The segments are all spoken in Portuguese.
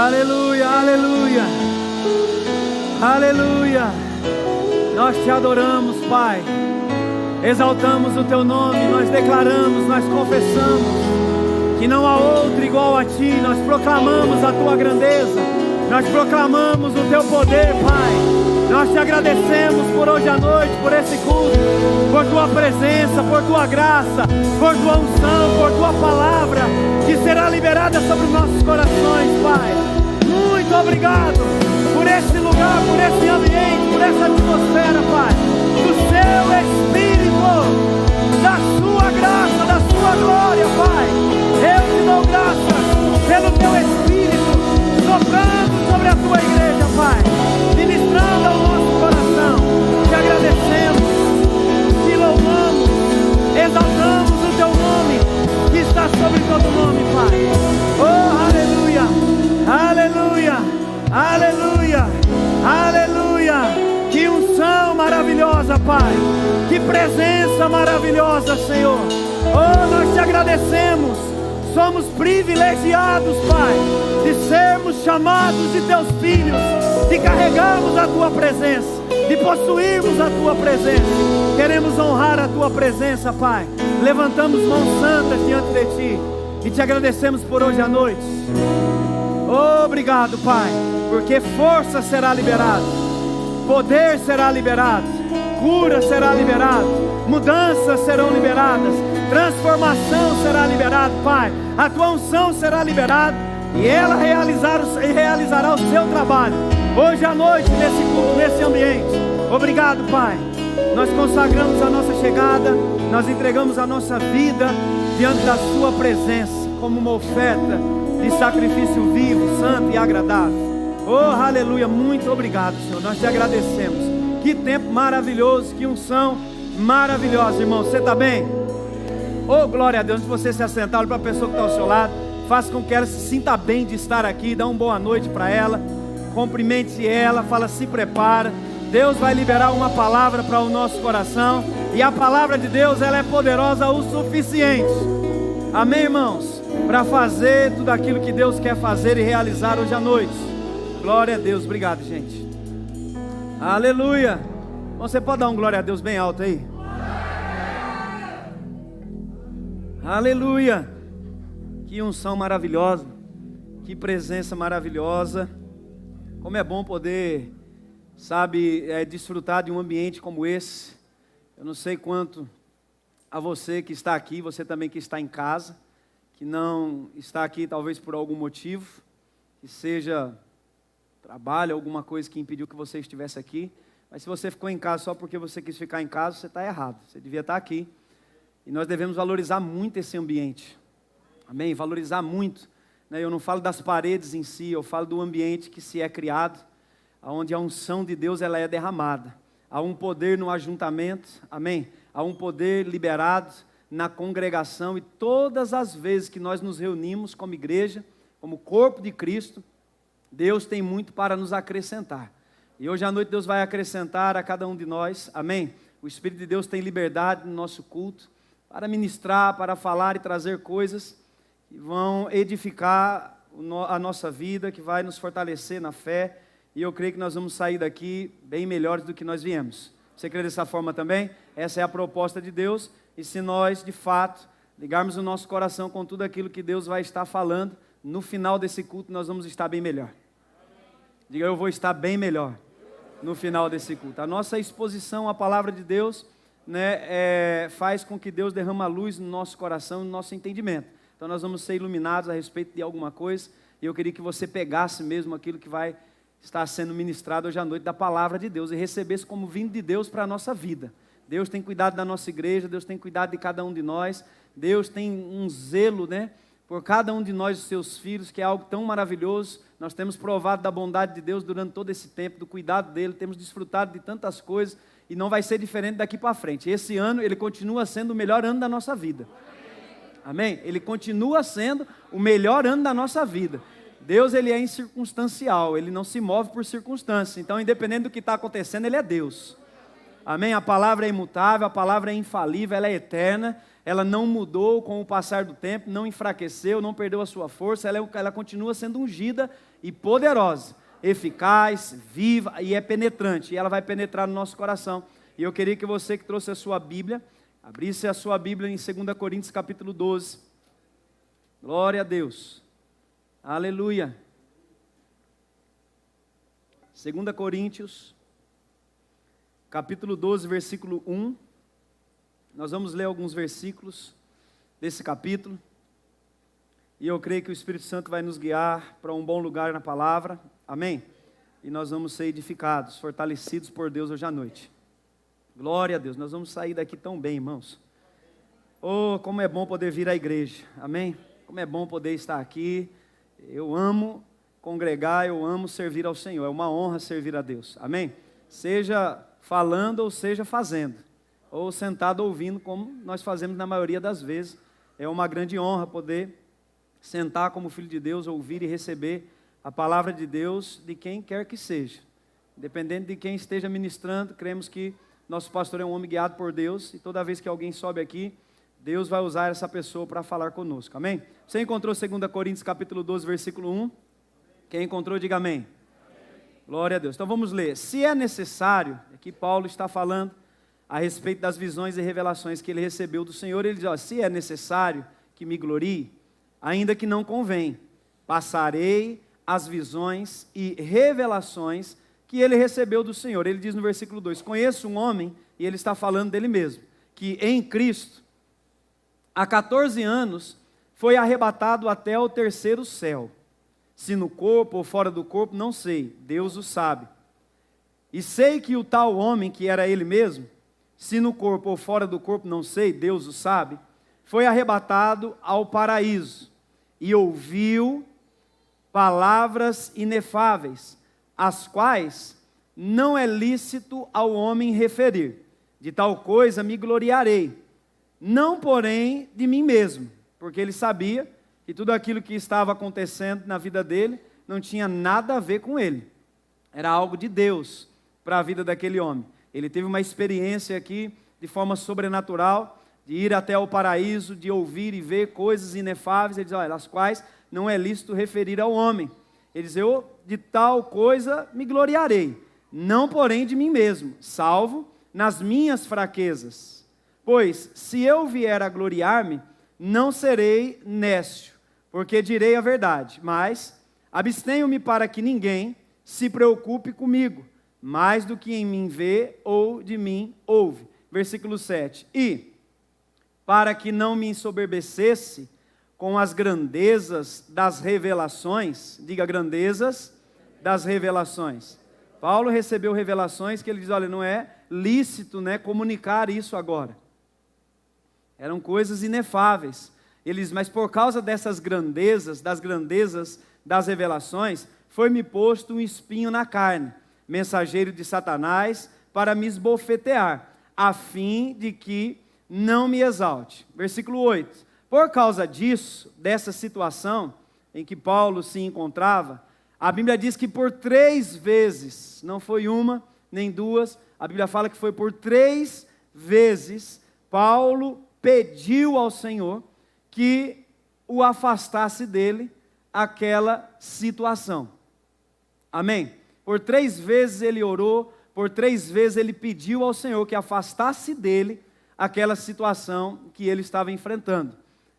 Aleluia, aleluia, aleluia. Nós te adoramos, Pai. Exaltamos o teu nome, nós declaramos, nós confessamos que não há outro igual a ti. Nós proclamamos a tua grandeza, nós proclamamos o teu poder, Pai. Nós te agradecemos por hoje à noite, por esse culto, por tua presença, por tua graça, por tua unção, por tua palavra que será liberada sobre os nossos corações, Pai. Muito obrigado por esse lugar, por esse ambiente, por essa atmosfera, Pai, do seu Espírito, da sua graça, da sua glória, Pai. Eu te dou graças pelo teu Espírito soprando sobre a tua igreja, Pai, ministrando ao nosso coração. Te agradecemos, te louvamos, exaltamos o teu nome que está sobre todo nome, Pai. Oh, aleluia, aleluia, aleluia, aleluia. Que unção maravilhosa, Pai. Que presença maravilhosa, Senhor. Oh, nós te agradecemos. Somos privilegiados, Pai, de sermos chamados de teus filhos, de carregarmos a tua presença, de possuirmos a tua presença. Queremos honrar a tua presença, Pai. Levantamos mãos santas diante de ti e te agradecemos por hoje à noite. Obrigado, Pai, porque força será liberada, poder será liberado, cura será liberada, mudanças serão liberadas, transformação será liberada, Pai. A tua unção será liberada e ela realizará o seu trabalho hoje à noite nesse culto, nesse ambiente. Obrigado, Pai. Nós consagramos a nossa chegada, nós entregamos a nossa vida diante da sua presença como uma oferta de sacrifício vivo, santo e agradável. Oh, aleluia, muito obrigado, Senhor. Nós te agradecemos. Que tempo maravilhoso, que unção maravilhosa, irmão. Você está bem? Oh, glória a Deus. Se você se assentar, olha para a pessoa que está ao seu lado, faça com que ela se sinta bem de estar aqui. Dá uma boa noite para ela, cumprimente ela, fala, se prepara. Deus vai liberar uma palavra para o nosso coração, e a palavra de Deus, ela é poderosa o suficiente, amém, irmãos, para fazer tudo aquilo que Deus quer fazer e realizar hoje à noite. Glória a Deus. Obrigado, gente. Aleluia. Você pode dar um glória a Deus bem alto aí? Aleluia. Que unção maravilhosa, que presença maravilhosa. Como é bom poder, sabe, desfrutar de um ambiente como esse. Eu não sei quanto a você que está aqui, você também que está em casa, que não está aqui talvez por algum motivo, que seja trabalho, alguma coisa que impediu que você estivesse aqui. Mas se você ficou em casa só porque você quis ficar em casa, você está errado. Você devia estar aqui. E nós devemos valorizar muito esse ambiente. Amém? Valorizar muito. Eu não falo das paredes em si, eu falo do ambiente que se é criado, onde a unção de Deus ela é derramada. Há um poder no ajuntamento, amém? Há um poder liberado na congregação, e todas as vezes que nós nos reunimos como igreja, como corpo de Cristo, Deus tem muito para nos acrescentar. E hoje à noite Deus vai acrescentar a cada um de nós, amém? O Espírito de Deus tem liberdade no nosso culto, para ministrar, para falar e trazer coisas que vão edificar a nossa vida, que vai nos fortalecer na fé, e eu creio que nós vamos sair daqui bem melhores do que nós viemos. Você crê dessa forma também? Essa é a proposta de Deus, e se nós de fato ligarmos o nosso coração com tudo aquilo que Deus vai estar falando, no final desse culto nós vamos estar bem melhor. Diga, eu vou estar bem melhor no final desse culto. A nossa exposição à palavra de Deus, faz com que Deus derrame a luz no nosso coração, no nosso entendimento. Então nós vamos ser iluminados a respeito de alguma coisa, e eu queria que você pegasse mesmo aquilo que vai estar sendo ministrado hoje à noite da palavra de Deus, e recebesse como vindo de Deus para a nossa vida. Deus tem cuidado da nossa igreja, Deus tem cuidado de cada um de nós, Deus tem um zelo, por cada um de nós, os seus filhos, que é algo tão maravilhoso. Nós temos provado da bondade de Deus durante todo esse tempo, do cuidado dele, temos desfrutado de tantas coisas, e não vai ser diferente daqui para frente. Esse ano, ele continua sendo o melhor ano da nossa vida. Amém? Ele continua sendo o melhor ano da nossa vida. Deus, ele é incircunstancial, ele não se move por circunstâncias. Então, independente do que está acontecendo, ele é Deus. Amém? A palavra é imutável, a palavra é infalível, ela é eterna, ela não mudou com o passar do tempo, não enfraqueceu, não perdeu a sua força, ela continua sendo ungida e poderosa, eficaz, viva e é penetrante, e ela vai penetrar no nosso coração. E eu queria que você que trouxe a sua Bíblia, abrisse a sua Bíblia em 2 Coríntios capítulo 12. Glória a Deus. Aleluia. 2 Coríntios, capítulo 12, versículo 1. Nós vamos ler alguns versículos desse capítulo. E eu creio que o Espírito Santo vai nos guiar para um bom lugar na palavra. Amém? E nós vamos ser edificados, fortalecidos por Deus hoje à noite. Glória a Deus. Nós vamos sair daqui tão bem, irmãos. Oh, como é bom poder vir à igreja. Amém? Como é bom poder estar aqui. Eu amo congregar, eu amo servir ao Senhor. É uma honra servir a Deus. Amém? Seja falando ou seja fazendo. Ou sentado ouvindo, como nós fazemos na maioria das vezes. É uma grande honra poder sentar como filho de Deus, ouvir e receber a palavra de Deus de quem quer que seja. Independente de quem esteja ministrando, cremos que nosso pastor é um homem guiado por Deus, e toda vez que alguém sobe aqui, Deus vai usar essa pessoa para falar conosco. Amém? Você encontrou 2 Coríntios capítulo 12, versículo 1? Quem encontrou, diga amém. Glória a Deus. Então vamos ler. Se é necessário, aqui Paulo está falando a respeito das visões e revelações que ele recebeu do Senhor, ele diz, ó, se é necessário que me glorie, ainda que não convém, passarei as visões e revelações que ele recebeu do Senhor. Ele diz no versículo 2, conheço um homem, e ele está falando dele mesmo, que em Cristo, há 14 anos, foi arrebatado até o terceiro céu. Se no corpo ou fora do corpo, não sei, Deus o sabe. E sei que o tal homem, que era ele mesmo, se no corpo ou fora do corpo, não sei, Deus o sabe, foi arrebatado ao paraíso e ouviu palavras inefáveis, as quais não é lícito ao homem referir. De tal coisa me gloriarei, não porém de mim mesmo, porque ele sabia que tudo aquilo que estava acontecendo na vida dele não tinha nada a ver com ele. Era algo de Deus para a vida daquele homem. Ele teve uma experiência aqui de forma sobrenatural, de ir até o paraíso, de ouvir e ver coisas inefáveis. Ele diz, olha, as quais não é lícito referir ao homem. Ele diz, eu de tal coisa me gloriarei, não porém de mim mesmo, salvo nas minhas fraquezas. Pois se eu vier a gloriar-me, não serei nécio, porque direi a verdade, mas abstenho-me para que ninguém se preocupe comigo, mais do que em mim vê ou de mim ouve. Versículo 7. E, para que não me ensoberbecesse com as grandezas das revelações, diga grandezas das revelações. Paulo recebeu revelações que ele diz, olha, não é lícito, né, comunicar isso agora. Eram coisas inefáveis. Ele diz, mas por causa dessas grandezas, das revelações, foi-me posto um espinho na carne, mensageiro de Satanás, para me esbofetear, a fim de que não me exalte. Versículo 8. Por causa disso, dessa situação em que Paulo se encontrava, a Bíblia diz que por 3 vezes, não foi uma, nem duas, a Bíblia fala que foi por 3 vezes, Paulo pediu ao Senhor que o afastasse dele aquela situação. Amém? Por 3 vezes ele orou, por 3 vezes ele pediu ao Senhor que afastasse dele aquela situação que ele estava enfrentando.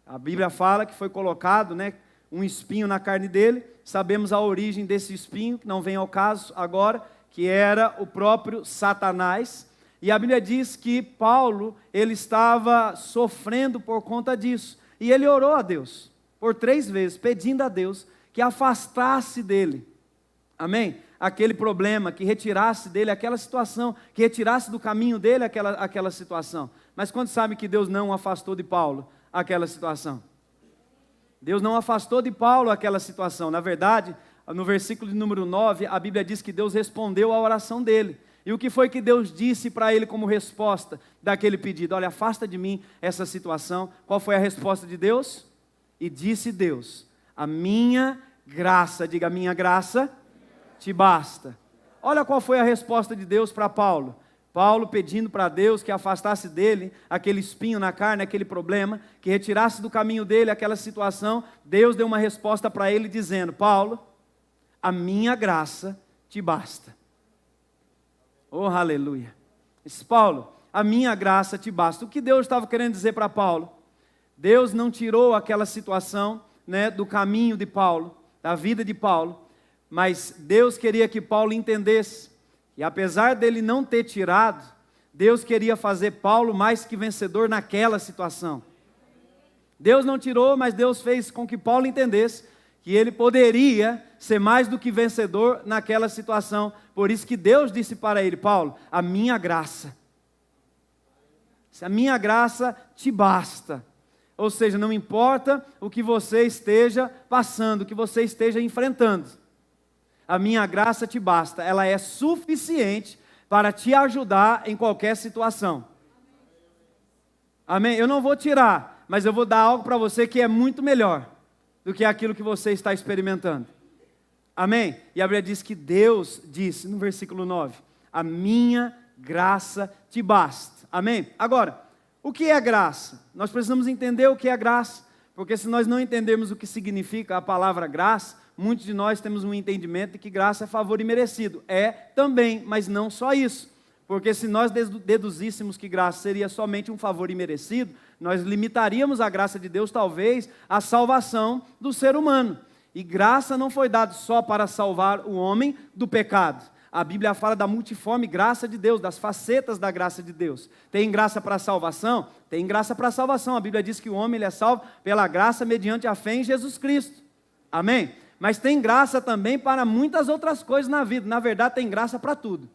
A Bíblia fala que foi colocado, né, um espinho na carne dele. Sabemos a origem desse espinho, que não vem ao caso agora, que era o próprio Satanás. E a Bíblia diz que Paulo, ele estava sofrendo por conta disso. E ele orou a Deus, por 3 vezes, pedindo a Deus que afastasse dele. Amém? Aquele problema, que retirasse dele aquela situação, que retirasse do caminho dele aquela situação. Mas quando sabe que Deus não afastou de Paulo aquela situação? Deus não afastou de Paulo aquela situação. Na verdade, no versículo de número 9, a Bíblia diz que Deus respondeu à oração dele. E o que foi que Deus disse para ele como resposta daquele pedido? Olha, afasta de mim essa situação. Qual foi a resposta de Deus? E disse Deus, a minha graça, diga, a minha graça te basta. Olha qual foi a resposta de Deus para Paulo. Paulo pedindo para Deus que afastasse dele aquele espinho na carne, aquele problema, que retirasse do caminho dele aquela situação. Deus deu uma resposta para ele dizendo: Paulo, a minha graça te basta. Oh, aleluia. Disse: Paulo, a minha graça te basta. O que Deus estava querendo dizer para Paulo? Deus não tirou aquela situação, do caminho de Paulo, da vida de Paulo, mas Deus queria que Paulo entendesse. E apesar dele não ter tirado, Deus queria fazer Paulo mais que vencedor naquela situação. Deus não tirou, mas Deus fez com que Paulo entendesse que ele poderia ser mais do que vencedor naquela situação. Por isso que Deus disse para ele: Paulo, a minha graça te basta. Ou seja, não importa o que você esteja passando, o que você esteja enfrentando, a minha graça te basta, ela é suficiente para te ajudar em qualquer situação. Amém? Eu não vou tirar, mas eu vou dar algo para você que é muito melhor do que aquilo que você está experimentando. Amém? E a Bíblia diz que Deus disse no versículo 9: a minha graça te basta. Amém? Agora, o que é graça? Nós precisamos entender o que é graça, porque se nós não entendermos o que significa a palavra graça, muitos de nós temos um entendimento de que graça é favor imerecido. É também, mas não só isso. Porque se nós deduzíssemos que graça seria somente um favor imerecido, nós limitaríamos a graça de Deus, talvez, à salvação do ser humano. E graça não foi dada só para salvar o homem do pecado. A Bíblia fala da multiforme graça de Deus, das facetas da graça de Deus. Tem graça para salvação? Tem graça para salvação. A Bíblia diz que o homem ele é salvo pela graça mediante a fé em Jesus Cristo. Amém? Mas tem graça também para muitas outras coisas na vida. Na verdade, tem graça para tudo.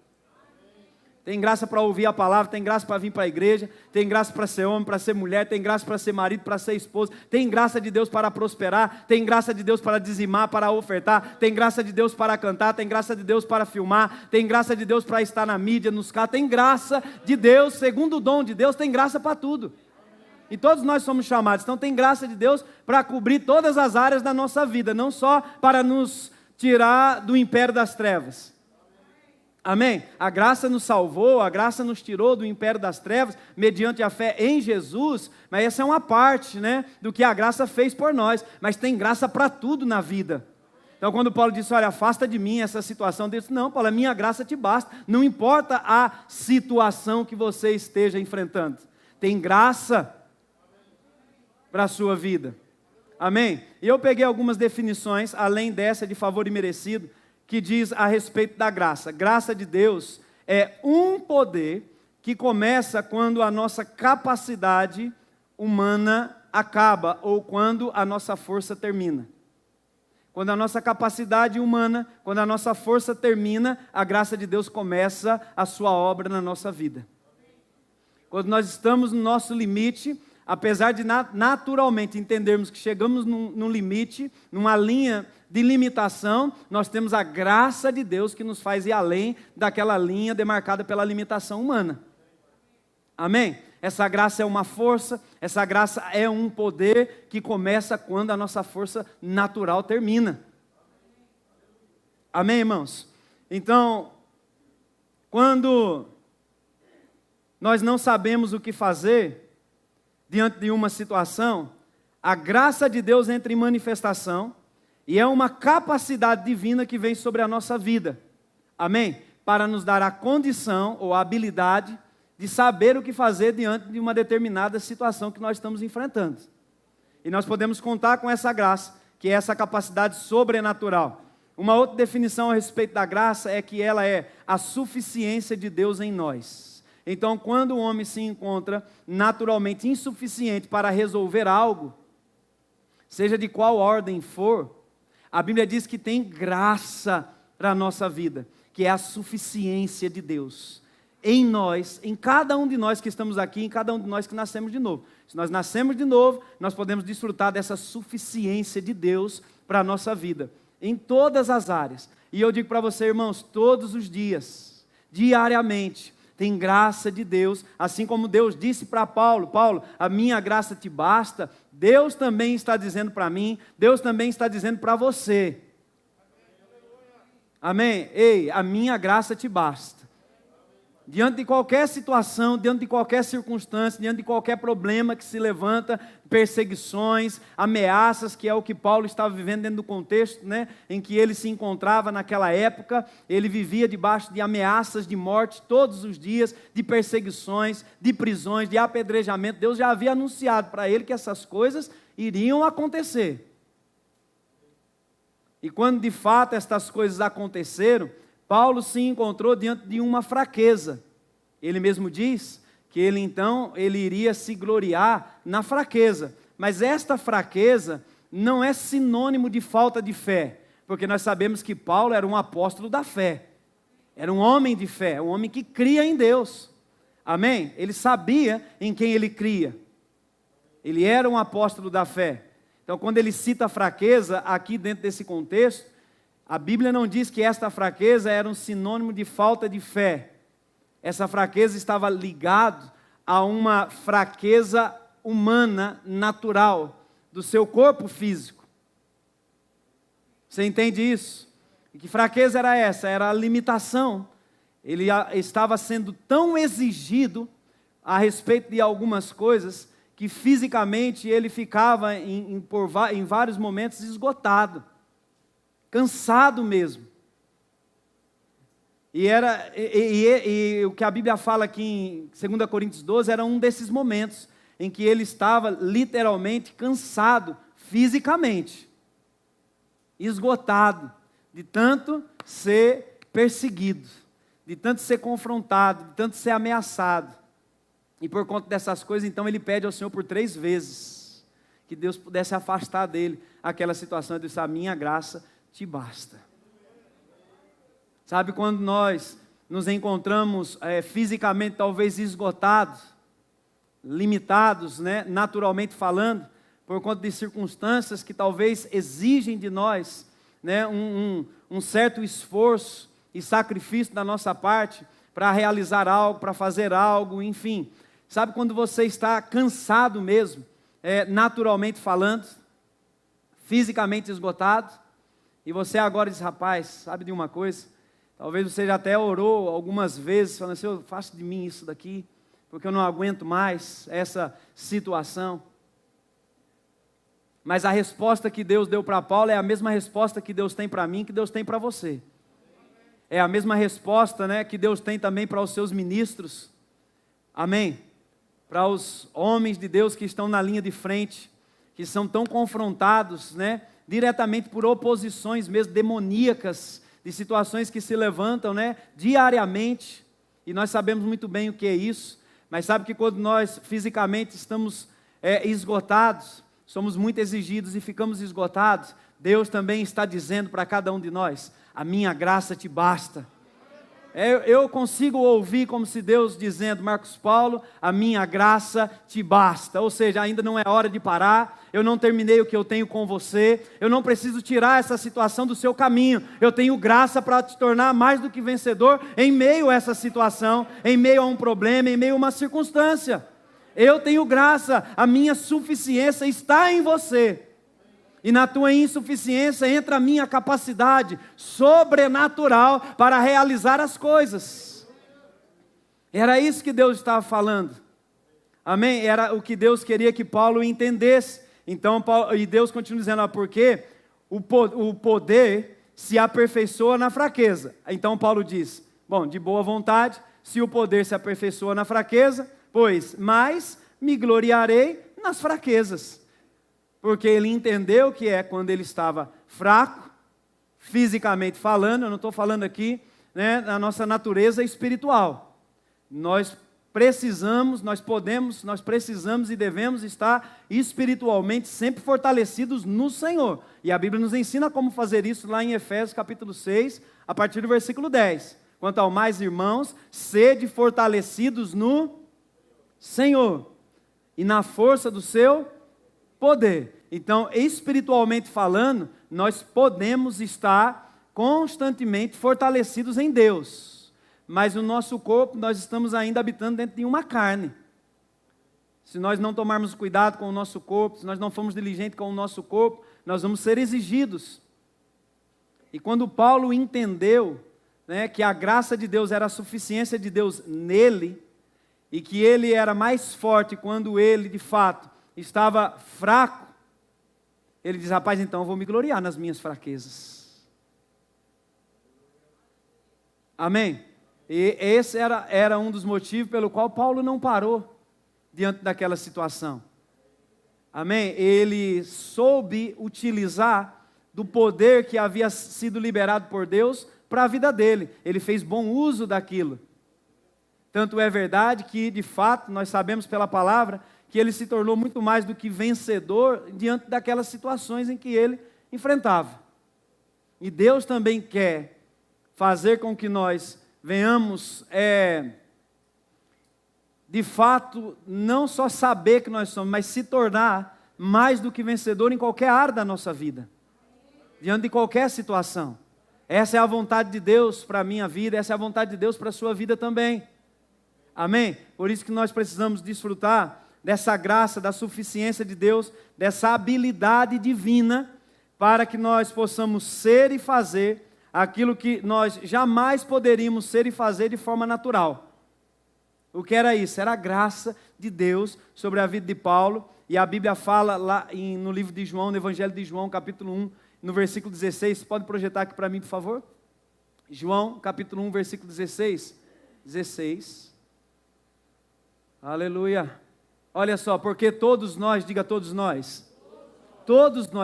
Tem graça para ouvir a palavra, tem graça para vir para a igreja, tem graça para ser homem, para ser mulher, tem graça para ser marido, para ser esposa, tem graça de Deus para prosperar, tem graça de Deus para dizimar, para ofertar, tem graça de Deus para cantar, tem graça de Deus para filmar, tem graça de Deus para estar na mídia, nos carros, tem graça de Deus, segundo o dom de Deus, tem graça para tudo. E todos nós somos chamados, então tem graça de Deus para cobrir todas as áreas da nossa vida, não só para nos tirar do império das trevas. Amém? A graça nos salvou, a graça nos tirou do império das trevas, mediante a fé em Jesus, mas essa é uma parte, do que a graça fez por nós, mas tem graça para tudo na vida. Então quando Paulo disse: olha, afasta de mim essa situação, Deus disse: não, Paulo, a minha graça te basta, não importa a situação que você esteja enfrentando, tem graça para a sua vida. Amém? E eu peguei algumas definições, além dessa de favor imerecido, que diz a respeito da graça. Graça de Deus é um poder que começa quando a nossa capacidade humana acaba, ou quando a nossa força termina. Quando a nossa capacidade humana, quando a nossa força termina, a graça de Deus começa a sua obra na nossa vida. Quando nós estamos no nosso limite, apesar de naturalmente entendermos que chegamos num limite, numa linha de limitação, nós temos a graça de Deus que nos faz ir além daquela linha demarcada pela limitação humana. Amém? Essa graça é uma força, essa graça é um poder que começa quando a nossa força natural termina. Amém, irmãos? Então, quando nós não sabemos o que fazer diante de uma situação, a graça de Deus entra em manifestação e é uma capacidade divina que vem sobre a nossa vida. Amém? Para nos dar a condição ou a habilidade de saber o que fazer diante de uma determinada situação que nós estamos enfrentando. E nós podemos contar com essa graça, que é essa capacidade sobrenatural. Uma outra definição a respeito da graça é que ela é a suficiência de Deus em nós. Então, quando o homem se encontra naturalmente insuficiente para resolver algo, seja de qual ordem for, a Bíblia diz que tem graça para a nossa vida, que é a suficiência de Deus em nós, em cada um de nós que estamos aqui, em cada um de nós que nascemos de novo. Se nós nascemos de novo, nós podemos desfrutar dessa suficiência de Deus para a nossa vida, em todas as áreas. E eu digo para você, irmãos, todos os dias, diariamente, tem graça de Deus, assim como Deus disse para Paulo: Paulo, a minha graça te basta. Deus também está dizendo para mim, Deus também está dizendo para você. Amém? Ei, a minha graça te basta. diante de qualquer situação, diante de qualquer circunstância, diante de qualquer problema que se levanta, perseguições, ameaças, que é o que Paulo estava vivendo dentro do contexto, né, em que ele se encontrava naquela época. Ele vivia debaixo de ameaças de morte todos os dias, de perseguições, de prisões, de apedrejamento. Deus já havia anunciado para ele que essas coisas iriam acontecer. E quando de fato estas coisas aconteceram, Paulo se encontrou diante de uma fraqueza. Ele mesmo diz que ele iria se gloriar na fraqueza. Mas esta fraqueza não é sinônimo de falta de fé, porque nós sabemos que Paulo era um apóstolo da fé. Era um homem de fé, um homem que cria em Deus. Amém? Ele sabia em quem ele cria. Ele era um apóstolo da fé. Então, quando ele cita a fraqueza, aqui dentro desse contexto, a Bíblia não diz que esta fraqueza era um sinônimo de falta de fé. Essa fraqueza estava ligada a uma fraqueza humana, natural, do seu corpo físico. Você entende isso? E que fraqueza era essa? Era a limitação. Ele estava sendo tão exigido a respeito de algumas coisas que fisicamente ele ficava em vários momentos esgotado, cansado mesmo. E o que a Bíblia fala aqui em 2 Coríntios 12 era um desses momentos em que ele estava literalmente cansado fisicamente, esgotado, de tanto ser perseguido, de tanto ser confrontado, de tanto ser ameaçado. E por conta dessas coisas, então ele pede ao Senhor por 3 vezes que Deus pudesse afastar dele aquela situação. Ele disse: a minha graça te basta. Sabe, quando nós nos encontramos fisicamente talvez esgotados, limitados, né, naturalmente falando, por conta de circunstâncias que talvez exigem de nós, né, um certo esforço e sacrifício da nossa parte para realizar algo, para fazer algo, enfim. Sabe quando você está cansado mesmo, naturalmente falando, fisicamente esgotado, e você agora diz: rapaz, sabe de uma coisa? Talvez você já até orou algumas vezes, falando assim: eu faço de mim isso daqui, porque eu não aguento mais essa situação. Mas a resposta que Deus deu para Paulo é a mesma resposta que Deus tem para mim, que Deus tem para você. É a mesma resposta, né, que Deus tem também para os seus ministros. Amém? Para os homens de Deus que estão na linha de frente, que são tão confrontados, né, diretamente por oposições mesmo demoníacas, de situações que se levantam, né, diariamente, e nós sabemos muito bem o que é isso. Mas sabe que quando nós fisicamente estamos esgotados, somos muito exigidos e ficamos esgotados, Deus também está dizendo para cada um de nós: a minha graça te basta. Eu consigo ouvir como se Deus dizendo: Marcos Paulo, a minha graça te basta. Ou seja, ainda não é hora de parar, eu não terminei o que eu tenho com você, eu não preciso tirar essa situação do seu caminho, eu tenho graça para te tornar mais do que vencedor em meio a essa situação, em meio a um problema, em meio a uma circunstância. Eu tenho graça, a minha suficiência está em você. E na tua insuficiência entra a minha capacidade sobrenatural para realizar as coisas. Era isso que Deus estava falando. Amém? Era o que Deus queria que Paulo entendesse. Então, e Deus continua dizendo: porque o poder se aperfeiçoa na fraqueza. Então Paulo diz: bom, de boa vontade, se o poder se aperfeiçoa na fraqueza, pois mais me gloriarei nas fraquezas. Porque ele entendeu que quando ele estava fraco, fisicamente falando. Eu não estou falando aqui, né, na nossa natureza espiritual. Nós precisamos e devemos estar espiritualmente sempre fortalecidos no Senhor. E a Bíblia nos ensina como fazer isso lá em Efésios capítulo 6, a partir do versículo 10. Quanto ao mais, irmãos, sede fortalecidos no Senhor e na força do seu poder. Então, espiritualmente falando, nós podemos estar constantemente fortalecidos em Deus, mas o nosso corpo, nós estamos ainda habitando dentro de uma carne. Se nós não tomarmos cuidado com o nosso corpo, se nós não formos diligentes com o nosso corpo, nós vamos ser exigidos. E quando Paulo entendeu, né, que a graça de Deus era a suficiência de Deus nele, e que ele era mais forte quando ele, de fato, estava fraco, ele diz: rapaz, então eu vou me gloriar nas minhas fraquezas. Amém? E esse era um dos motivos pelo qual Paulo não parou diante daquela situação. Amém? Ele soube utilizar do poder que havia sido liberado por Deus para a vida dele. Ele fez bom uso daquilo. Tanto é verdade que, de fato, nós sabemos pela palavra que ele se tornou muito mais do que vencedor diante daquelas situações em que ele enfrentava. E Deus também quer fazer com que nós venhamos, de fato, não só saber que nós somos, mas se tornar mais do que vencedor em qualquer área da nossa vida, diante de qualquer situação. Essa é a vontade de Deus para a minha vida, essa é a vontade de Deus para a sua vida também. Amém? Por isso que nós precisamos desfrutar dessa graça, da suficiência de Deus, dessa habilidade divina, para que nós possamos ser e fazer aquilo que nós jamais poderíamos ser e fazer de forma natural. O que era isso? Era a graça de Deus sobre a vida de Paulo, e a Bíblia fala lá no livro de João, no Evangelho de João, capítulo 1, no versículo 16, pode projetar aqui para mim, por favor? João, capítulo 1, versículo 16. Aleluia. Olha só, porque todos nós, diga todos nós,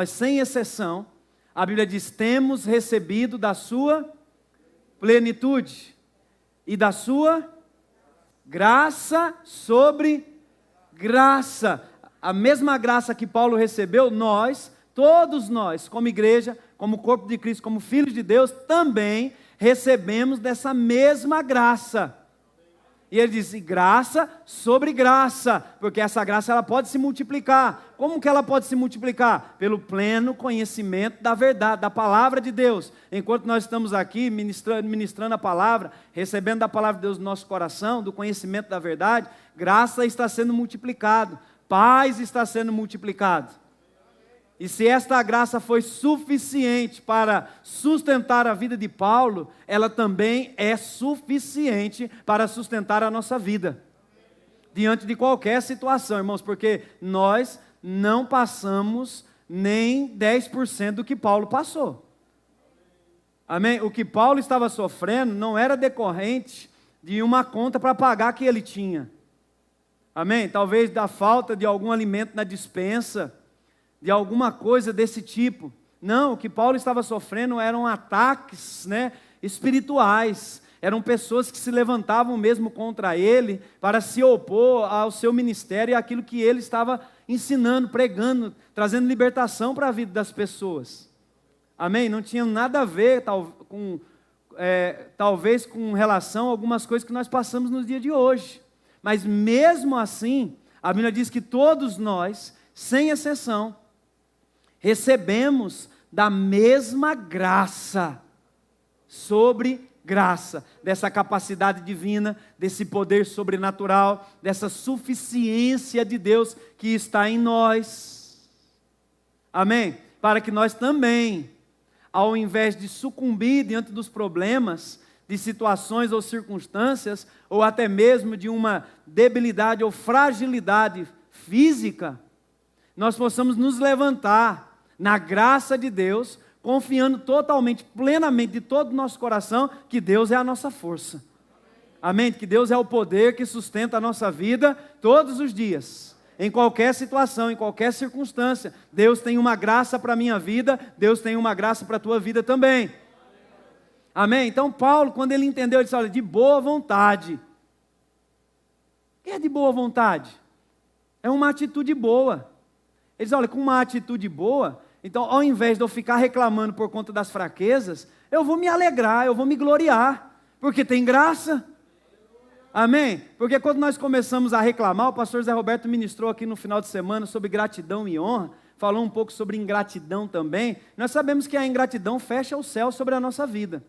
sem exceção, a Bíblia diz: temos recebido da sua plenitude e da sua graça sobre graça. A mesma graça que Paulo recebeu, todos nós, como igreja, como corpo de Cristo, como filhos de Deus, também recebemos dessa mesma graça. E ele diz: graça sobre graça, porque essa graça ela pode se multiplicar. Como que ela pode se multiplicar? Pelo pleno conhecimento da verdade, da palavra de Deus. Enquanto nós estamos aqui ministrando a palavra, recebendo da palavra de Deus no nosso coração, do conhecimento da verdade, graça está sendo multiplicado, paz está sendo multiplicado. E se esta graça foi suficiente para sustentar a vida de Paulo, ela também é suficiente para sustentar a nossa vida. Diante de qualquer situação, irmãos, porque nós não passamos nem 10% do que Paulo passou. Amém? O que Paulo estava sofrendo não era decorrente de uma conta para pagar que ele tinha. Amém? Talvez da falta de algum alimento na despensa, de alguma coisa desse tipo. Não, o que Paulo estava sofrendo eram ataques, espirituais. Eram pessoas que se levantavam mesmo contra ele para se opor ao seu ministério e àquilo que ele estava ensinando, pregando, trazendo libertação para a vida das pessoas. Amém? Não tinha nada a ver talvez com relação a algumas coisas que nós passamos nos dias de hoje. Mas mesmo assim, a Bíblia diz que todos nós, sem exceção, recebemos da mesma graça sobre graça, dessa capacidade divina, desse poder sobrenatural, dessa suficiência de Deus que está em nós. Amém? Para que nós também, ao invés de sucumbir diante dos problemas, de situações ou circunstâncias, ou até mesmo de uma debilidade ou fragilidade física, nós possamos nos levantar na graça de Deus, confiando totalmente, plenamente, de todo o nosso coração, que Deus é a nossa força. Amém? Que Deus é o poder que sustenta a nossa vida todos os dias, em qualquer situação, em qualquer circunstância. Deus tem uma graça para a minha vida, Deus tem uma graça para a tua vida também. Amém? Então Paulo, quando ele entendeu, ele disse: olha, de boa vontade. O que é de boa vontade? É uma atitude boa. Ele diz: olha, com uma atitude boa, então ao invés de eu ficar reclamando por conta das fraquezas, eu vou me alegrar, eu vou me gloriar, porque tem graça. Amém? Porque quando nós começamos a reclamar, o pastor Zé Roberto ministrou aqui no final de semana sobre gratidão e honra, falou um pouco sobre ingratidão também. Nós sabemos que a ingratidão fecha o céu sobre a nossa vida.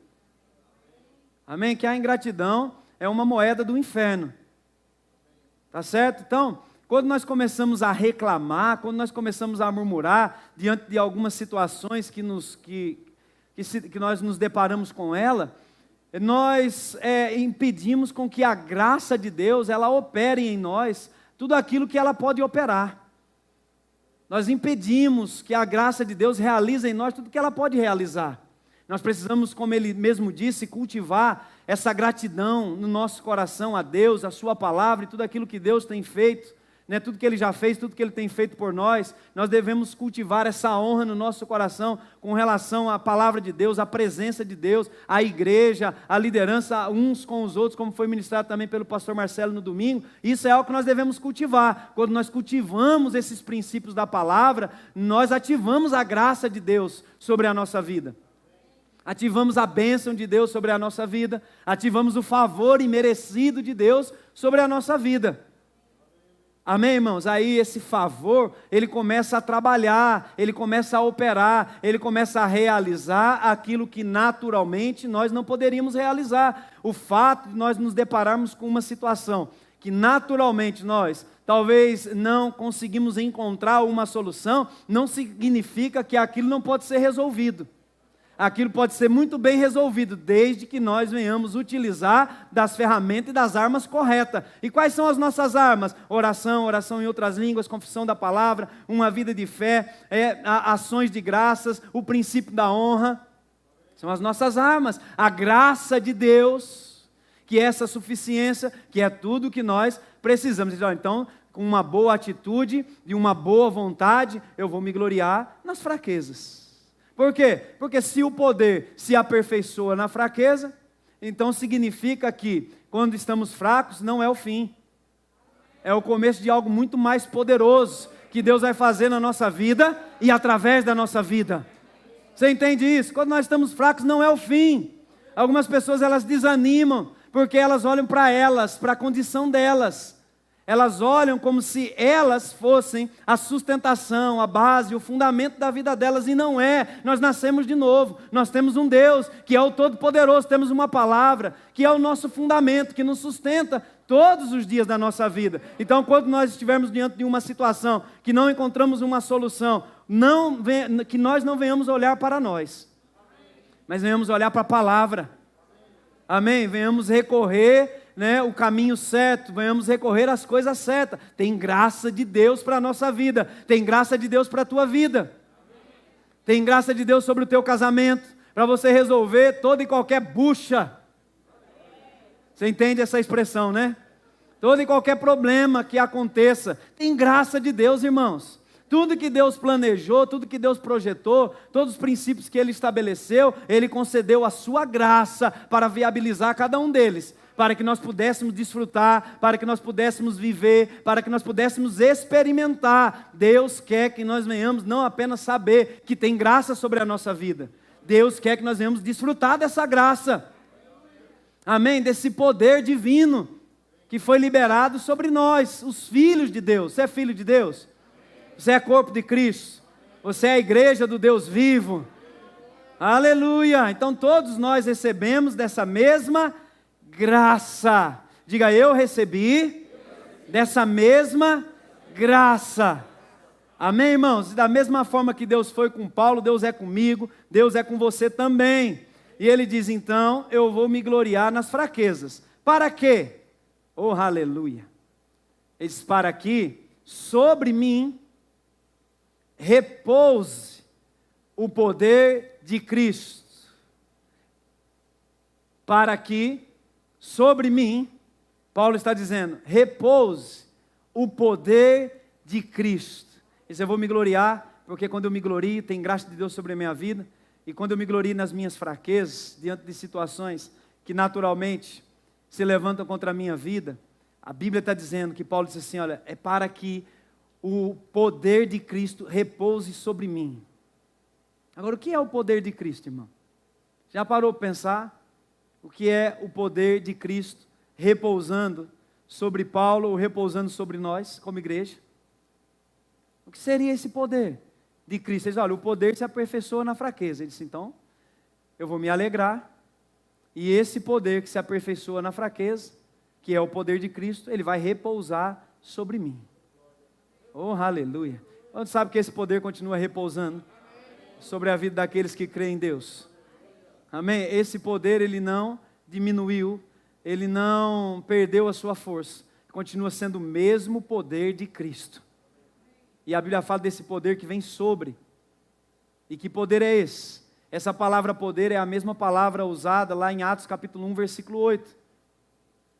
Amém? Que a ingratidão é uma moeda do inferno. Tá certo? Então, quando nós começamos a reclamar, quando nós começamos a murmurar diante de algumas situações que nós nos deparamos com ela, nós impedimos com que a graça de Deus, ela opere em nós tudo aquilo que ela pode operar. Nós impedimos que a graça de Deus realize em nós tudo que ela pode realizar. Nós precisamos, como ele mesmo disse, cultivar essa gratidão no nosso coração a Deus, a sua palavra e tudo aquilo que Deus tem feito, né? Tudo que Ele já fez, tudo que Ele tem feito por nós. Nós devemos cultivar essa honra no nosso coração com relação à palavra de Deus, à presença de Deus, à igreja, à liderança uns com os outros, como foi ministrado também pelo pastor Marcelo no domingo. Isso é algo que nós devemos cultivar. Quando nós cultivamos esses princípios da palavra, nós ativamos a graça de Deus sobre a nossa vida. Ativamos a bênção de Deus sobre a nossa vida, ativamos o favor imerecido de Deus sobre a nossa vida. Amém, irmãos? Aí esse favor, ele começa a trabalhar, ele começa a operar, ele começa a realizar aquilo que naturalmente nós não poderíamos realizar. O fato de nós nos depararmos com uma situação que naturalmente nós talvez não conseguimos encontrar uma solução, não significa que aquilo não pode ser resolvido. Aquilo pode ser muito bem resolvido, desde que nós venhamos utilizar das ferramentas e das armas corretas. E quais são as nossas armas? Oração, oração em outras línguas, confissão da palavra, uma vida de fé, ações de graças, o princípio da honra. São as nossas armas. A graça de Deus, que é essa suficiência, que é tudo que nós precisamos. Então, com uma boa atitude e uma boa vontade, eu vou me gloriar nas fraquezas. Por quê? Porque se o poder se aperfeiçoa na fraqueza, então significa que quando estamos fracos não é o fim. É o começo de algo muito mais poderoso que Deus vai fazer na nossa vida e através da nossa vida. Você entende isso? Quando nós estamos fracos não é o fim. Algumas pessoas elas desanimam porque elas olham para elas, para a condição delas. Elas olham como se elas fossem a sustentação, a base, o fundamento da vida delas, e não é. Nós nascemos de novo, nós temos um Deus que é o Todo-Poderoso, temos uma palavra que é o nosso fundamento, que nos sustenta todos os dias da nossa vida. Então, quando nós estivermos diante de uma situação que não encontramos uma solução, que nós não venhamos olhar para nós, mas venhamos olhar para a palavra. Amém? Venhamos recorrer, o caminho certo, venhamos recorrer às coisas certas. Tem graça de Deus para a nossa vida, tem graça de Deus para a tua vida, tem graça de Deus sobre o teu casamento, para você resolver toda e qualquer bucha. Você entende essa expressão, né? Todo e qualquer problema que aconteça, tem graça de Deus, irmãos. Tudo que Deus planejou, tudo que Deus projetou, todos os princípios que Ele estabeleceu, Ele concedeu a sua graça para viabilizar cada um deles, para que nós pudéssemos desfrutar, para que nós pudéssemos viver, para que nós pudéssemos experimentar. Deus quer que nós venhamos não apenas saber que tem graça sobre a nossa vida, Deus quer que nós venhamos desfrutar dessa graça, amém? Desse poder divino que foi liberado sobre nós, os filhos de Deus. Você é filho de Deus? Você é corpo de Cristo, você é a igreja do Deus vivo, aleluia. Então todos nós recebemos dessa mesma graça. Diga, eu recebi dessa mesma graça, amém, irmãos? E da mesma forma que Deus foi com Paulo, Deus é comigo, Deus é com você também. E ele diz, então, eu vou me gloriar nas fraquezas. Para quê? Oh, aleluia. Ele diz, para que sobre mim repouse o poder de Cristo, para que sobre mim, Paulo está dizendo, repouse o poder de Cristo. Isso eu vou me gloriar, porque quando eu me glorio, tem graça de Deus sobre a minha vida, e quando eu me glorio nas minhas fraquezas, diante de situações que naturalmente se levantam contra a minha vida, a Bíblia está dizendo que Paulo disse assim, olha, é para que o poder de Cristo repouse sobre mim. Agora, o que é o poder de Cristo, irmão? Já parou para pensar o que é o poder de Cristo repousando sobre Paulo ou repousando sobre nós como igreja? O que seria esse poder de Cristo? Ele diz, olha, o poder se aperfeiçoa na fraqueza. Ele disse, então, eu vou me alegrar, e esse poder que se aperfeiçoa na fraqueza, que é o poder de Cristo, ele vai repousar sobre mim. Oh, aleluia. Onde sabe que esse poder continua repousando sobre a vida daqueles que creem em Deus? Amém? Esse poder, ele não diminuiu, ele não perdeu a sua força, continua sendo o mesmo poder de Cristo. E a Bíblia fala desse poder que vem sobre. E que poder é esse? Essa palavra poder é a mesma palavra usada lá em Atos capítulo 1, versículo 8,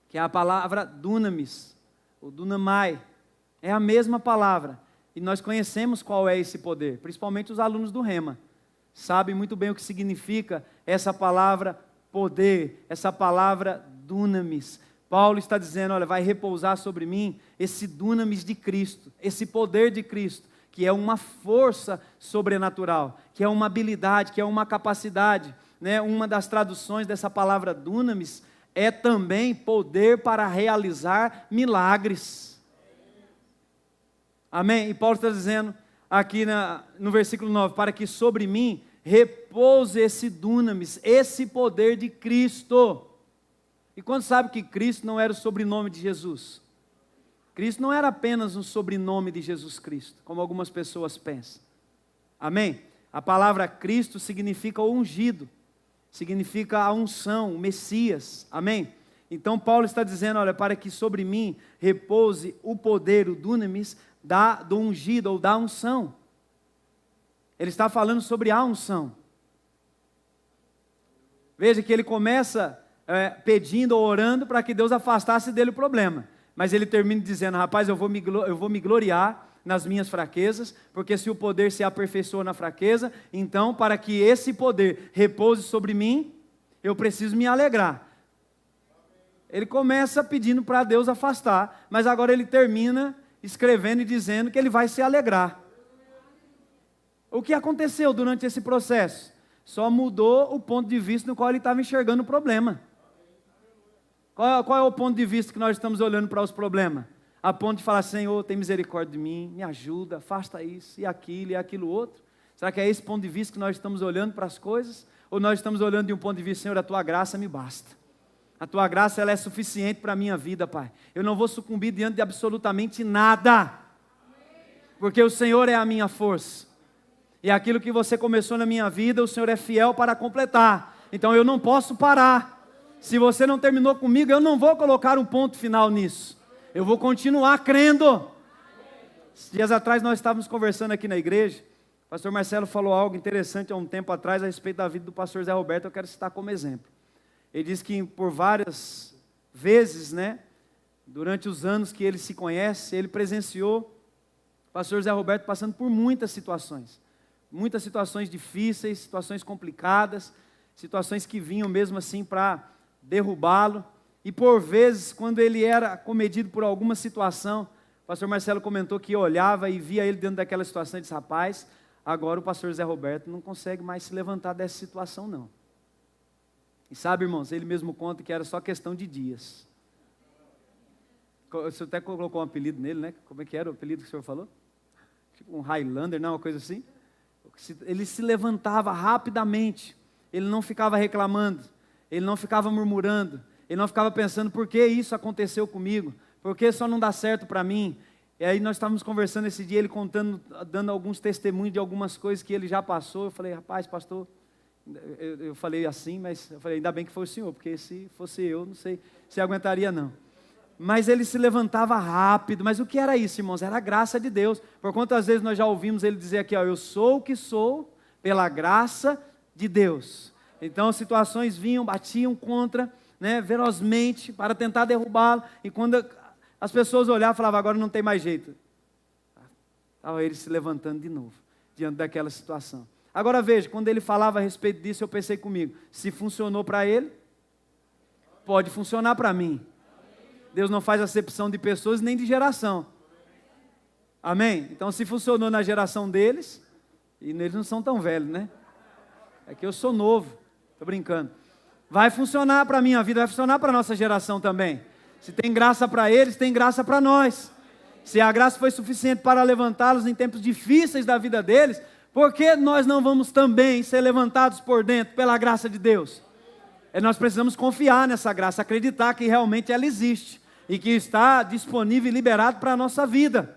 que é a palavra dunamis, ou dunamai. É a mesma palavra. E nós conhecemos qual é esse poder, principalmente os alunos do Rema. Sabem muito bem o que significa essa palavra poder, essa palavra dunamis. Paulo está dizendo, olha, vai repousar sobre mim esse dunamis de Cristo, esse poder de Cristo, que é uma força sobrenatural, que é uma habilidade, que é uma capacidade, né? Uma das traduções dessa palavra dunamis é também poder para realizar milagres. Amém? E Paulo está dizendo aqui no versículo 9, para que sobre mim repouse esse dunamis, esse poder de Cristo. E quando sabe que Cristo não era o sobrenome de Jesus? Cristo não era apenas um sobrenome de Jesus Cristo, como algumas pessoas pensam. Amém? A palavra Cristo significa o ungido, significa a unção, o Messias. Amém? Então Paulo está dizendo, olha, para que sobre mim repouse o poder, o dunamis, do ungido ou da unção. Ele está falando sobre a unção. Veja que ele começa pedindo ou orando para que Deus afastasse dele o problema. Mas ele termina dizendo, rapaz, eu vou me gloriar nas minhas fraquezas, porque se o poder se aperfeiçoa na fraqueza, então para que esse poder repouse sobre mim, eu preciso me alegrar. Ele começa pedindo para Deus afastar, mas agora ele termina escrevendo e dizendo que ele vai se alegrar. O que aconteceu durante esse processo? Só mudou o ponto de vista no qual ele estava enxergando o problema. Qual é o ponto de vista que nós estamos olhando para os problemas? A ponto de falar, Senhor, tem misericórdia de mim, me ajuda, afasta isso e aquilo outro. Será que é esse ponto de vista que nós estamos olhando para as coisas? Ou nós estamos olhando de um ponto de vista, Senhor, a Tua graça me basta. A Tua graça, ela é suficiente para a minha vida, Pai. Eu não vou sucumbir diante de absolutamente nada. Porque o Senhor é a minha força. E aquilo que você começou na minha vida, o Senhor é fiel para completar. Então eu não posso parar. Se você não terminou comigo, eu não vou colocar um ponto final nisso. Eu vou continuar crendo. Dias atrás nós estávamos conversando aqui na igreja. O pastor Marcelo falou algo interessante há um tempo atrás a respeito da vida do pastor Zé Roberto. Eu quero citar como exemplo. Ele disse que por várias vezes, durante os anos que ele se conhece, ele presenciou o pastor Zé Roberto passando por muitas situações difíceis, situações complicadas, situações que vinham mesmo assim para derrubá-lo. E por vezes, quando ele era comedido por alguma situação, o pastor Marcelo comentou que olhava e via ele dentro daquela situação e disse, rapaz, agora o pastor Zé Roberto não consegue mais se levantar dessa situação não. E sabe, irmãos, ele mesmo conta que era só questão de dias. O senhor até colocou um apelido nele, né? Como é que era o apelido que o senhor falou? Tipo um Highlander, não? Uma coisa assim. Ele se levantava rapidamente. Ele não ficava reclamando. Ele não ficava murmurando. Ele não ficava pensando, por que isso aconteceu comigo? Por que só não dá certo para mim? E aí nós estávamos conversando esse dia, ele contando, dando alguns testemunhos de algumas coisas que ele já passou. Eu falei, rapaz, pastor, eu falei assim, mas eu falei, ainda bem que foi o senhor, porque se fosse eu, não sei se aguentaria não. Mas ele se levantava rápido. Mas o que era isso, irmãos? Era a graça de Deus. Por quantas vezes nós já ouvimos ele dizer aqui, eu sou o que sou pela graça de Deus. Então situações vinham, batiam contra, velozmente, para tentar derrubá-lo. E quando as pessoas olhavam, falavam, agora não tem mais jeito. Estava ele se levantando de novo, diante daquela situação. Agora veja, quando ele falava a respeito disso, eu pensei comigo, se funcionou para ele, pode funcionar para mim. Deus não faz acepção de pessoas nem de geração. Amém? Então se funcionou na geração deles, e eles não são tão velhos, né? É que eu sou novo, estou brincando. Vai funcionar para a minha vida, vai funcionar para a nossa geração também. Se tem graça para eles, tem graça para nós. Se a graça foi suficiente para levantá-los em tempos difíceis da vida deles, por que nós não vamos também ser levantados por dentro pela graça de Deus? Nós precisamos confiar nessa graça, acreditar que realmente ela existe e que está disponível e liberado para a nossa vida.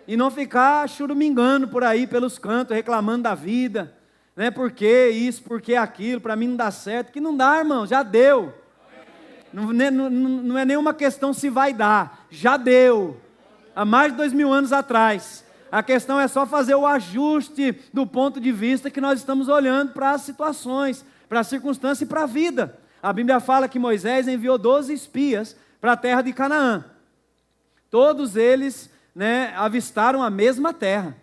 E não ficar churumingando por aí pelos cantos, reclamando da vida, por que isso, por que aquilo, para mim não dá certo. Que não dá, irmão, já deu. Não é nenhuma questão se vai dar, já deu, há mais de 2000 anos atrás. A questão é só fazer o ajuste do ponto de vista que nós estamos olhando para as situações, para as circunstâncias e para a vida. A Bíblia fala que Moisés enviou 12 espias para a terra de Canaã. Todos eles, avistaram a mesma terra.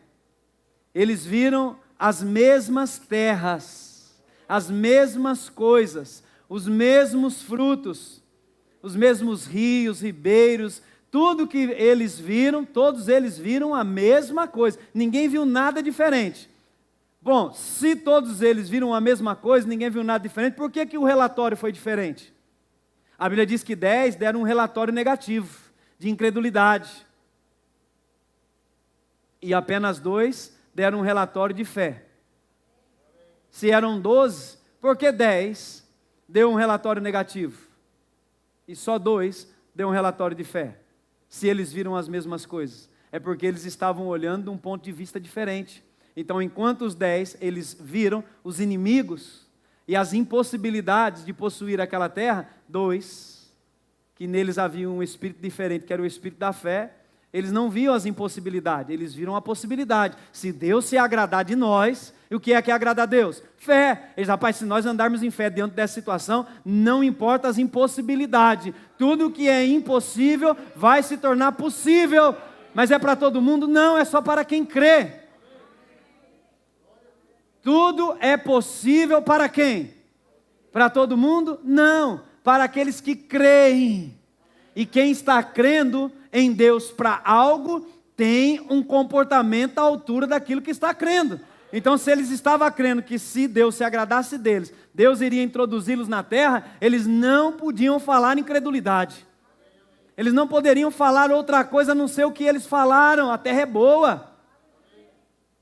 Eles viram as mesmas terras, as mesmas coisas, os mesmos frutos, os mesmos rios, ribeiros, tudo que eles viram, todos eles viram a mesma coisa. Ninguém viu nada diferente. Bom, se todos eles viram a mesma coisa, ninguém viu nada diferente, por que o relatório foi diferente? A Bíblia diz que 10 deram um relatório negativo, de incredulidade. E apenas 2 deram um relatório de fé. Se eram 12, por que 10 deu um relatório negativo? E só 2 deu um relatório de fé? Se eles viram as mesmas coisas. É porque eles estavam olhando de um ponto de vista diferente. Então, enquanto os 10, eles viram os inimigos e as impossibilidades de possuir aquela terra, 2, que neles havia um espírito diferente, que era o espírito da fé, eles não viam as impossibilidades, eles viram a possibilidade. Se Deus se agradar de nós, e o que é agradar a Deus? Fé. Eles, rapaz, se nós andarmos em fé diante dessa situação, não importa as impossibilidades. Tudo que é impossível vai se tornar possível. Mas é para todo mundo? Não, é só para quem crê. Tudo é possível para quem? Para todo mundo? Não, para aqueles que creem. E quem está crendo em Deus para algo, tem um comportamento à altura daquilo que está crendo. Então, se eles estavam crendo que se Deus se agradasse deles, Deus iria introduzi-los na terra, eles não podiam falar incredulidade. Eles não poderiam falar outra coisa a não ser o que eles falaram. A terra é boa.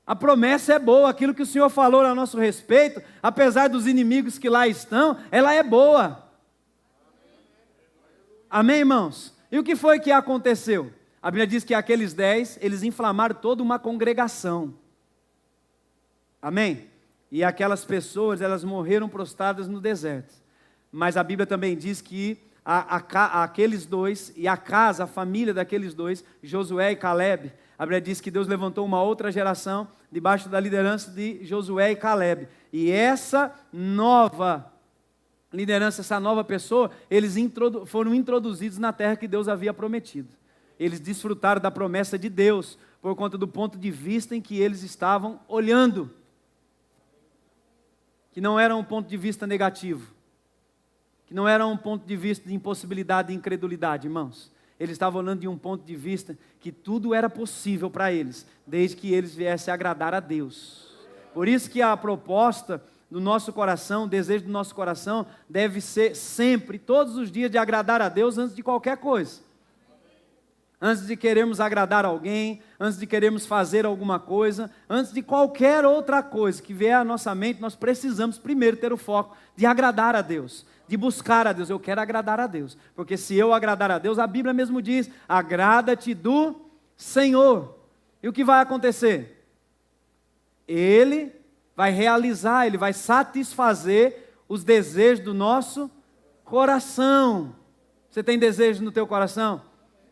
A promessa é boa, aquilo que o Senhor falou a nosso respeito, apesar dos inimigos que lá estão, ela é boa. Amém, irmãos? E o que foi que aconteceu? A Bíblia diz que aqueles 10, eles inflamaram toda uma congregação. Amém? E aquelas pessoas, elas morreram prostradas no deserto. Mas a Bíblia também diz que aqueles 2, e a casa, a família daqueles 2, Josué e Caleb, a Bíblia diz que Deus levantou uma outra geração debaixo da liderança de Josué e Caleb. E essa nova liderança, essa nova pessoa, eles foram introduzidos na terra que Deus havia prometido. Eles desfrutaram da promessa de Deus por conta do ponto de vista em que eles estavam olhando. Que não era um ponto de vista negativo. Que não era um ponto de vista de impossibilidade e incredulidade, irmãos. Eles estavam olhando de um ponto de vista que tudo era possível para eles, desde que eles viessem agradar a Deus. Por isso que a proposta do nosso coração, o desejo do nosso coração, deve ser sempre, todos os dias, de agradar a Deus antes de qualquer coisa. Antes de querermos agradar alguém, antes de querermos fazer alguma coisa, antes de qualquer outra coisa que vier à nossa mente, nós precisamos primeiro ter o foco de agradar a Deus, de buscar a Deus. Eu quero agradar a Deus, porque se eu agradar a Deus, a Bíblia mesmo diz, agrada-te do Senhor. E o que vai acontecer? Ele vai realizar, Ele vai satisfazer os desejos do nosso coração. Você tem desejo no teu coração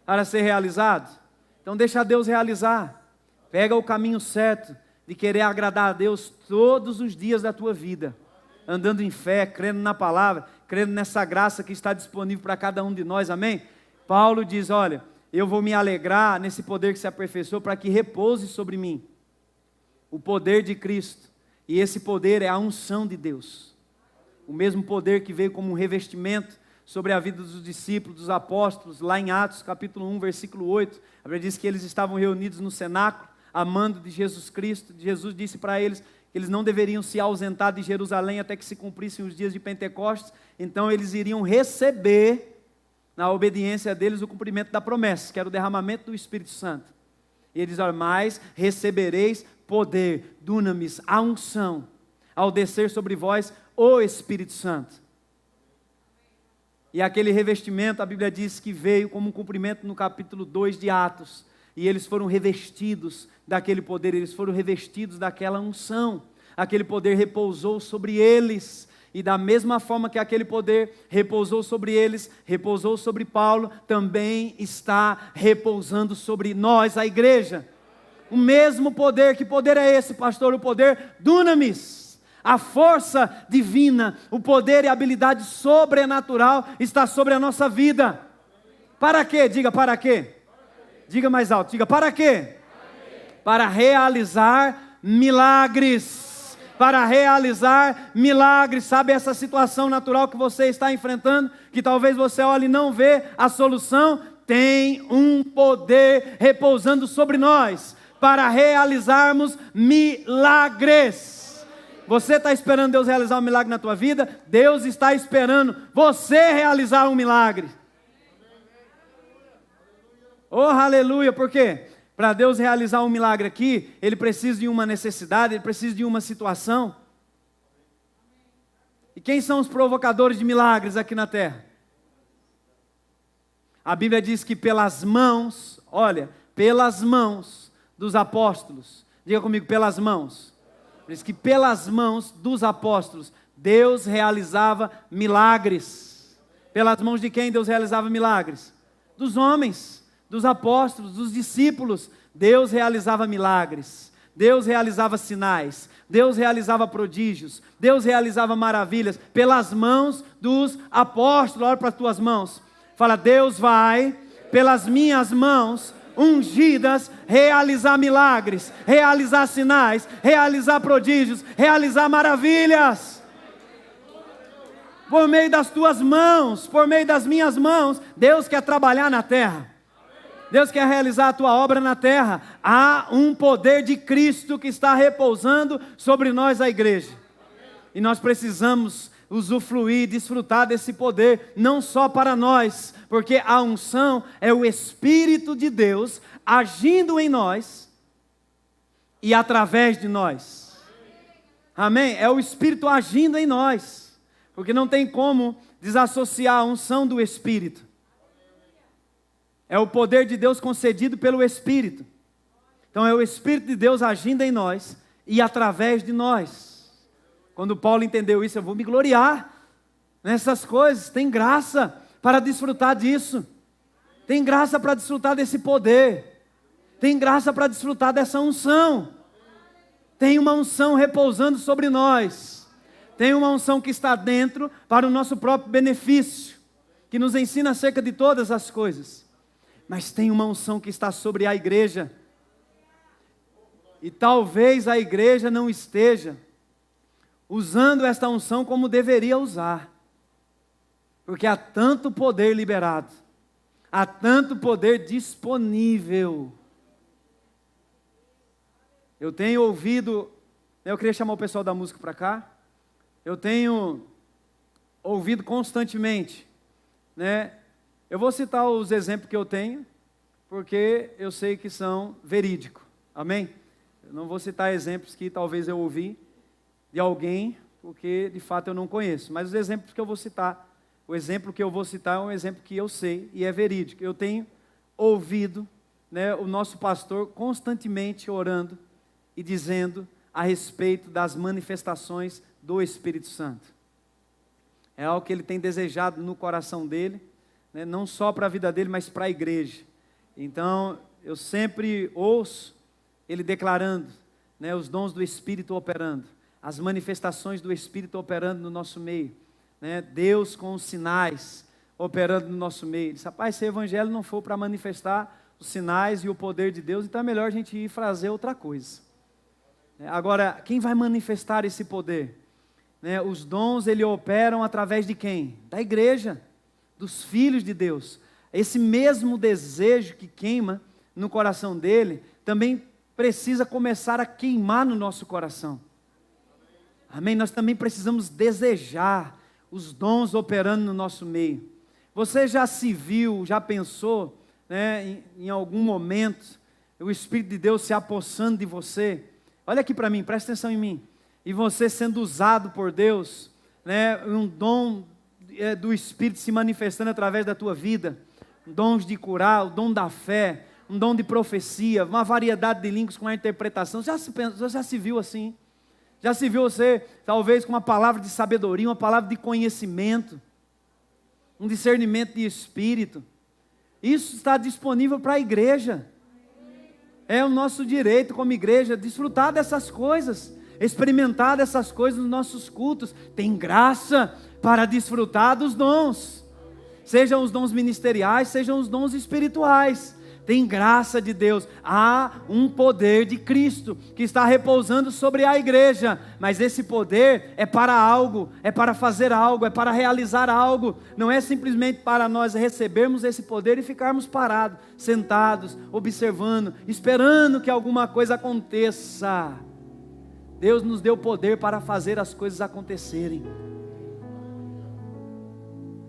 para ser realizado? Então deixa Deus realizar. Pega o caminho certo de querer agradar a Deus todos os dias da tua vida, andando em fé, crendo na palavra, crendo nessa graça que está disponível para cada um de nós, amém? Paulo diz, olha, eu vou me alegrar nesse poder que se aperfeiçoou para que repouse sobre mim o poder de Cristo. E esse poder é a unção de Deus. O mesmo poder que veio como um revestimento sobre a vida dos discípulos, dos apóstolos, lá em Atos capítulo 1, versículo 8. A Bíblia diz que eles estavam reunidos no cenáculo, amando de Jesus Cristo. Jesus disse para eles que eles não deveriam se ausentar de Jerusalém até que se cumprissem os dias de Pentecostes. Então eles iriam receber, na obediência deles, o cumprimento da promessa, que era o derramamento do Espírito Santo. E eles dizem, mas recebereis poder, dunamis, a unção, ao descer sobre vós o Espírito Santo. E aquele revestimento, a Bíblia diz que veio como um cumprimento no capítulo 2 de Atos. E eles foram revestidos daquele poder, eles foram revestidos daquela unção. Aquele poder repousou sobre eles. E da mesma forma que aquele poder repousou sobre eles, repousou sobre Paulo, também está repousando sobre nós, a igreja. O mesmo poder. Que poder é esse, pastor? O poder dunamis. A força divina, o poder e a habilidade sobrenatural está sobre a nossa vida. Para quê? Diga, para quê? Diga mais alto, diga, para quê? Para realizar milagres. Para realizar milagres. Sabe essa situação natural que você está enfrentando, que talvez você olhe e não vê a solução? Tem um poder repousando sobre nós, para realizarmos milagres. Você está esperando Deus realizar um milagre na tua vida? Deus está esperando você realizar um milagre. Oh, aleluia, por quê? Para Deus realizar um milagre aqui, Ele precisa de uma necessidade, Ele precisa de uma situação. E quem são os provocadores de milagres aqui na terra? A Bíblia diz que pelas mãos, olha, pelas mãos dos apóstolos, diga comigo, pelas mãos. Diz que pelas mãos dos apóstolos, Deus realizava milagres. Pelas mãos de quem Deus realizava milagres? Dos homens, dos apóstolos, dos discípulos. Deus realizava milagres, Deus realizava sinais, Deus realizava prodígios, Deus realizava maravilhas, pelas mãos dos apóstolos. Olha para as tuas mãos, fala, Deus vai, pelas minhas mãos ungidas, realizar milagres, realizar sinais, realizar prodígios, realizar maravilhas. Por meio das tuas mãos, por meio das minhas mãos, Deus quer trabalhar na terra. Deus quer realizar a tua obra na terra. Há um poder de Cristo que está repousando sobre nós, a igreja. E nós precisamos usufruir, desfrutar desse poder, não só para nós, porque a unção é o Espírito de Deus agindo em nós e através de nós. Amém? É o Espírito agindo em nós, porque não tem como desassociar a unção do Espírito. É o poder de Deus concedido pelo Espírito. Então é o Espírito de Deus agindo em nós e através de nós. Quando Paulo entendeu isso, eu vou me gloriar nessas coisas. Tem graça para desfrutar disso. Tem graça para desfrutar desse poder. Tem graça para desfrutar dessa unção. Tem uma unção repousando sobre nós. Tem uma unção que está dentro para o nosso próprio benefício, que nos ensina acerca de todas as coisas. Mas tem uma unção que está sobre a igreja. E talvez a igreja não esteja usando esta unção como deveria usar. Porque há tanto poder liberado. Há tanto poder disponível. Eu tenho ouvido, eu queria chamar o pessoal da música para cá. Eu tenho ouvido constantemente, né? Eu vou citar os exemplos que eu tenho, porque eu sei que são verídicos. Amém? Eu não vou citar exemplos que talvez eu ouvi de alguém, porque de fato eu não conheço. Mas os exemplos que eu vou citar, o exemplo que eu vou citar é um exemplo que eu sei e é verídico. Eu tenho ouvido, né, o nosso pastor constantemente orando e dizendo a respeito das manifestações do Espírito Santo. É algo que ele tem desejado no coração dele, né, não só para a vida dele, mas para a igreja. Então, eu sempre ouço ele declarando, né, os dons do Espírito operando, as manifestações do Espírito operando no nosso meio, né, Deus com os sinais operando no nosso meio. Ele diz, rapaz, se o evangelho não for para manifestar os sinais e o poder de Deus, então é melhor a gente ir fazer outra coisa. Agora, quem vai manifestar esse poder? Né, os dons, ele operam através de quem? Da igreja, dos filhos de Deus. Esse mesmo desejo que queima no coração dele, também precisa começar a queimar no nosso coração. Amém? Nós também precisamos desejar os dons operando no nosso meio. Você já se viu, já pensou, né, em algum momento, o Espírito de Deus se apossando de você? Olha aqui para mim, presta atenção em mim. E você sendo usado por Deus, né, um dom do Espírito se manifestando através da tua vida, dons de curar, o dom da fé, um dom de profecia, uma variedade de línguas com a interpretação. Você já se viu assim? Já se viu você, talvez, com uma palavra de sabedoria, uma palavra de conhecimento, um discernimento de espírito? Isso está disponível para a igreja. É o nosso direito como igreja desfrutar dessas coisas, experimentar dessas coisas nos nossos cultos. Tem graça para desfrutar dos dons, sejam os dons ministeriais, sejam os dons espirituais. Tem graça de Deus. Há um poder de Cristo que está repousando sobre a igreja, mas esse poder é para algo, é para fazer algo, é para realizar algo. Não é simplesmente para nós recebermos esse poder e ficarmos parados, sentados, observando, esperando que alguma coisa aconteça. Deus nos deu poder para fazer as coisas acontecerem.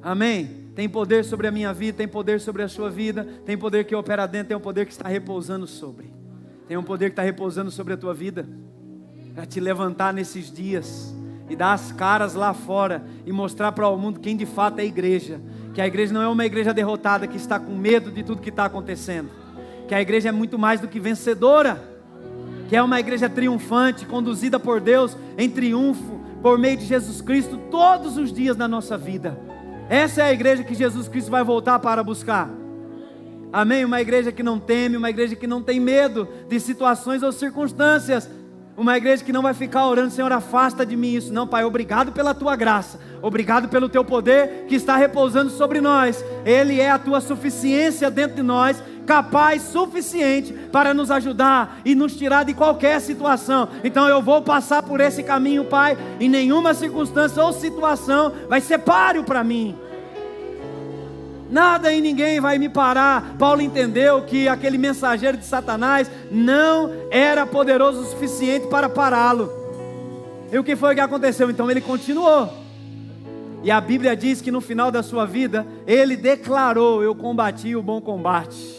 Amém? Tem poder sobre a minha vida, tem poder sobre a sua vida, tem poder que opera dentro, tem um poder que está repousando sobre. Tem um poder que está repousando sobre a tua vida, para te levantar nesses dias e dar as caras lá fora e mostrar para o mundo quem de fato é a igreja. Que a igreja não é uma igreja derrotada que está com medo de tudo que está acontecendo. Que a igreja é muito mais do que vencedora. Que é uma igreja triunfante, conduzida por Deus em triunfo, por meio de Jesus Cristo, todos os dias na nossa vida. Essa é a igreja que Jesus Cristo vai voltar para buscar. Amém? Uma igreja que não teme, uma igreja que não tem medo de situações ou circunstâncias. Uma igreja que não vai ficar orando: Senhor, afasta de mim isso. Não, Pai, obrigado pela tua graça. Obrigado pelo teu poder que está repousando sobre nós. Ele é a tua suficiência dentro de nós, capaz, suficiente para nos ajudar e nos tirar de qualquer situação. Então eu vou passar por esse caminho, Pai, e nenhuma circunstância ou situação vai ser páreo para mim. Nada e ninguém vai me parar. Paulo entendeu que aquele mensageiro de Satanás não era poderoso o suficiente para pará-lo. E o que foi que aconteceu? Então ele continuou. E a Bíblia diz que no final da sua vida, ele declarou: eu combati o bom combate.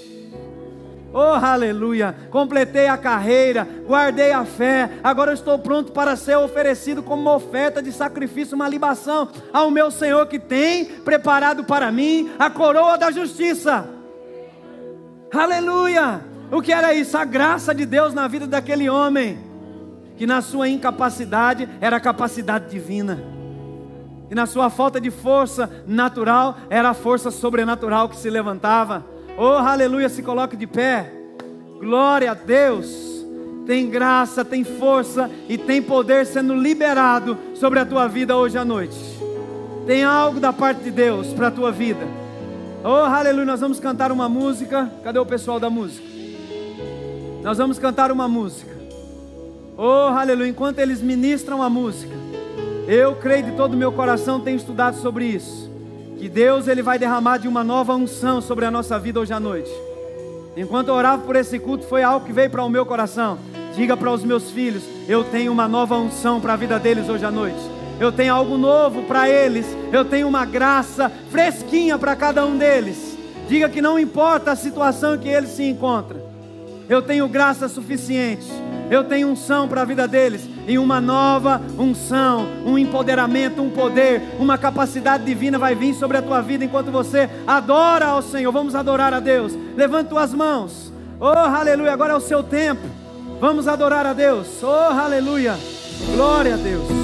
Oh, aleluia, completei a carreira, guardei a fé, agora eu estou pronto para ser oferecido como uma oferta de sacrifício, uma libação ao meu Senhor, que tem preparado para mim a coroa da justiça. Aleluia! O que era isso? A graça de Deus na vida daquele homem, que na sua incapacidade era a capacidade divina, e na sua falta de força natural era a força sobrenatural que se levantava. Oh, aleluia, se coloque de pé. Glória a Deus. Tem graça, tem força e tem poder sendo liberado sobre a tua vida hoje à noite. Tem algo da parte de Deus para a tua vida. Oh, aleluia, nós vamos cantar uma música. Cadê o pessoal da música? Nós vamos cantar uma música. Oh, aleluia, enquanto eles ministram a música, eu creio de todo o meu coração, tenho estudado sobre isso, que Deus ele vai derramar de uma nova unção sobre a nossa vida hoje à noite. Enquanto eu orava por esse culto, foi algo que veio para o meu coração. Diga para os meus filhos: eu tenho uma nova unção para a vida deles hoje à noite. Eu tenho algo novo para eles. Eu tenho uma graça fresquinha para cada um deles. Diga que não importa a situação que eles se encontram, eu tenho graça suficiente. Eu tenho unção para a vida deles, e uma nova unção, um empoderamento, um poder, uma capacidade divina vai vir sobre a tua vida enquanto você adora ao Senhor. Vamos adorar a Deus. Levante tuas mãos. Oh, aleluia, agora é o seu tempo. Vamos adorar a Deus. Oh, aleluia. Glória a Deus.